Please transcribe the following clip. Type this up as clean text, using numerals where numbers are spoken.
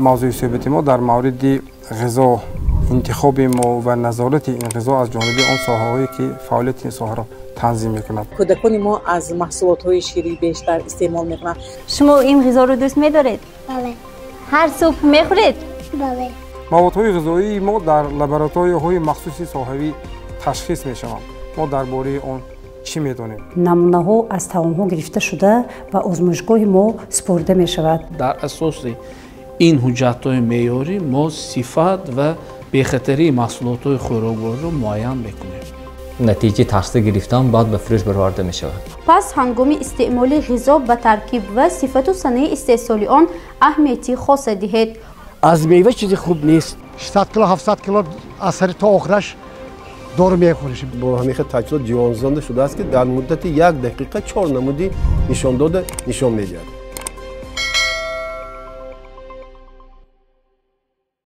موضوع صحبت ما در مورد غذا انتخاب ما و نظارت این غذا از جانب آن ساحه‌هایی که فعالیت این ساحه را تنظیم می‌کند. کودکان ما از محصولات‌های شیری بیشتر استعمال می‌کنند. شما این غذا رو دوست می‌دارید؟ بله. هر صبح می‌خورید؟ بله. موادهای غذایی ما در لابراتوارهای مخصوص ساحوی تشخیص می‌شوند. ما درباره آن چی می‌دانیم؟ نمونه‌ها از طعام‌ها گرفته شده و آزمایشگاه ما سپرده می‌شود. در اساس این حجت‌های معیاری ما صفت و بی‌خطری محصولات خوراک‌وار را معین می‌کنیم. نتیجه تحصیل گرفتن بعد به فروش برآورده می‌شود. پس هنگام استعمال غذا به ترکیب و صفت و صنایع استحصالی آن اهمیتی خاص دهید. از میوه چیزی خوب نیست. 600 کیلو 700 کیلو از سر تا آخرش دور میخوریم. با همین تجهیزات جوانزنده شده است که در مدت 1 دقیقه 4 نمودی نشان می‌دهد.